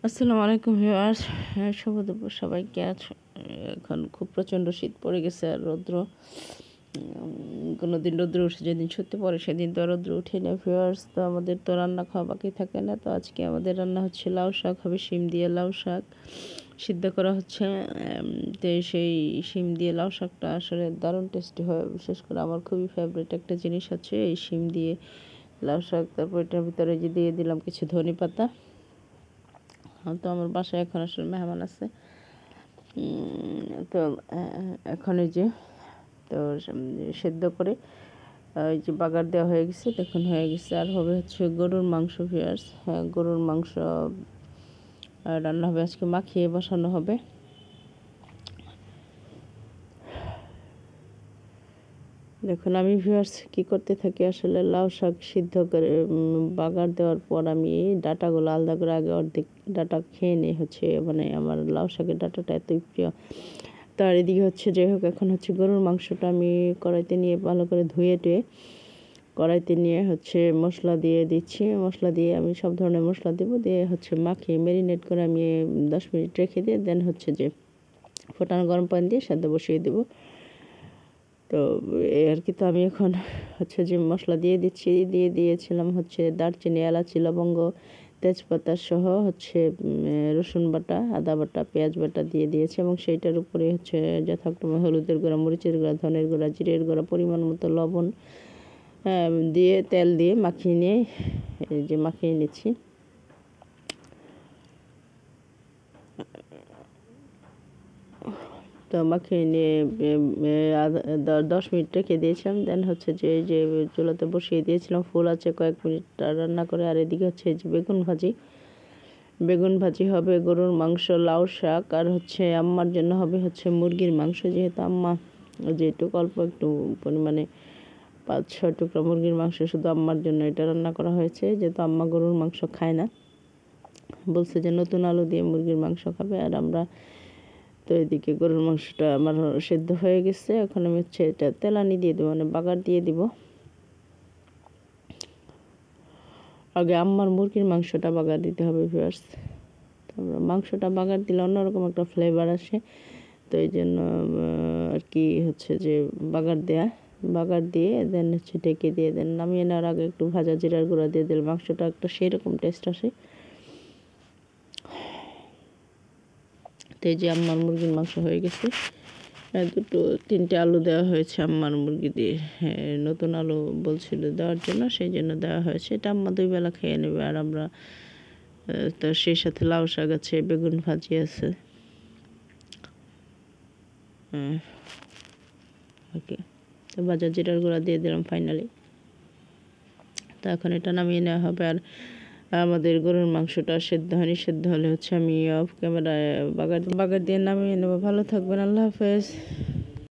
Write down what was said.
আসসালামু আলাইকুম ভিউয়ার্স। শুভ দুপুর সবাইকে। এখন খুব প্রচণ্ড শীত পড়ে গেছে আর রৌদ্র কোনো দিন রৌদ্র উঠে যেদিন সত্যি পড়ে সেদিন তো রৌদ্র উঠে না ভিউয়ার্স। তো আমাদের তো রান্না খাওয়া বাকি থাকে না। তো আজকে আমাদের রান্না হচ্ছে লাউ শাক হবে, শিম দিয়ে লাউ শাক সিদ্ধ করা হচ্ছে। তো সেই শিম দিয়ে লাউ শাকটা আসলে দারুণ টেস্টি হয়। বিশেষ করে আমার খুবই ফেভারিট একটা জিনিস হচ্ছে এই শিম দিয়ে লাউ শাক। তারপর এটার ভিতরে যে দিয়ে দিলাম কিছু ধনে পাতা। তো আমার বাসায় এখন আসলে মেহমান আছে। তো এখন এই যে তো সেদ্ধ করে এই যে বাগার দেওয়া হয়ে গেছে, দেখুন হয়ে গেছে। আর হবে হচ্ছে গরুর মাংস ভিউয়ার্স। হ্যাঁ, গরুর মাংস রান্না হবে আজকে, মাখিয়ে বসানো হবে। দেখুন আমি ভিউয়ার্স কী করতে থাকি, আসলে লাউ শাক সিদ্ধ করে বাগার দেওয়ার পর আমি ডাঁটাগুলো আলাদা করে আগে অর্ধেক ডাঁটা খেয়ে নিই। হচ্ছে মানে আমার লাউ শাকের ডাঁটাটা এতই প্রিয়। তার এদিকে হচ্ছে যাই হোক, এখন হচ্ছে গরুর মাংসটা আমি কড়াইতে নিয়ে ভালো করে ধুয়ে টুয়ে কড়াইতে নিয়ে হচ্ছে মশলা দিয়ে দিচ্ছি। মশলা দিয়ে আমি সব ধরনের মশলা দেবো, দিয়ে হচ্ছে মাখিয়ে ম্যারিনেট করে আমি 10 মিনিট রেখে দিয়ে দেন হচ্ছে যে ফোটানো গরম পানি দিয়ে সেদ্ধ বসিয়ে দেবো। তো এই আর কি। তো আমি এখন হচ্ছে যে মশলা দিয়ে দিচ্ছি, দিয়েছিলাম হচ্ছে দারচিনি, এলাচি, লবঙ্গ, তেজপাতা সহ হচ্ছে রসুন বাটা, আদা বাটা, পেঁয়াজ বাটা দিয়ে দিয়েছি। এবং সেইটার উপরে হচ্ছে যথাক্রমে হলুদের গুঁড়া, মরিচের গুঁড়া, ধনের গুঁড়া, জিরের গুঁড়া, পরিমাণ মতো লবণ দিয়ে তেল দিয়ে মাখিয়ে নিয়ে এই যে মাখিয়ে নিচ্ছি। তো মাখিয়ে নিয়ে 10 মিনিট রেখে দিয়েছিলাম। দেন হচ্ছে যে এই যে চুলাতে বসিয়ে দিয়েছিলাম, ফুল আছে কয়েক মিনিট রান্না করে। আর এদিকে হচ্ছে যে বেগুন ভাজি হবে, গরুর মাংস, লাউ শাক, আর হচ্ছে আম্মার জন্য হবে হচ্ছে মুরগির মাংস। যেহেতু আম্মা যেটুকু অল্প একটু পরিমাণে 5-6 টুকরা মুরগির মাংস শুধু আম্মার জন্য এটা রান্না করা হয়েছে। যেহেতু আম্মা গরুর মাংস খায় না, বলছে যে নতুন আলু দিয়ে মুরগির মাংস খাবে। আর আমরা তো এদিকে গরুর মাংসটা আমার সেদ্ধ হয়ে গেছে। এখন আমি হচ্ছে এটা তেলানি দিয়ে দেবো, মানে বাগার দিয়ে দিব। আগে আম্মার মুরগির মাংসটা বাগার দিতে হবে ভিউয়ার্স। তারপর মাংসটা বাগার দিলে অন্যরকম একটা ফ্লেভার আসে। তো এই জন্য আর কি হচ্ছে যে বাগার দিয়ে দেন হচ্ছে ঢেকে দিয়ে দেন। নামিয়ে নেওয়ার আগে একটু ভাজা জিরার গুঁড়া দিয়ে দিলে মাংসটা একটা সেরকম টেস্ট আসে। তো এই যে আম্মার মুরগির মাংস হয়ে গেছে। 2-3টে আলু দেওয়া হয়েছে আম্মার মুরগি দিয়ে। হ্যাঁ, নতুন আলু বলছিল দেওয়ার জন্য, সেই জন্য দেওয়া হয়েছে। এটা আম্মা 2 বেলা খেয়ে নেবে। আর আমরা তো সেই সাথে লাউ শাক আছে, বেগুন ভাজি আছে। ওকে, তো ভাজা জিরার গুঁড়া দিয়ে দিলাম ফাইনালি। তো এখন এটা নামিয়ে নেওয়া হবে। আর আমাদের গরুর মাংসটা সেদ্ধ হয়নি, সেদ্ধ হলে হচ্ছে আমি অফ ক্যামেরায় বাগার দিয়ে নামিয়ে নেবো। ভালো থাকবেন, আল্লাহ হাফেজ।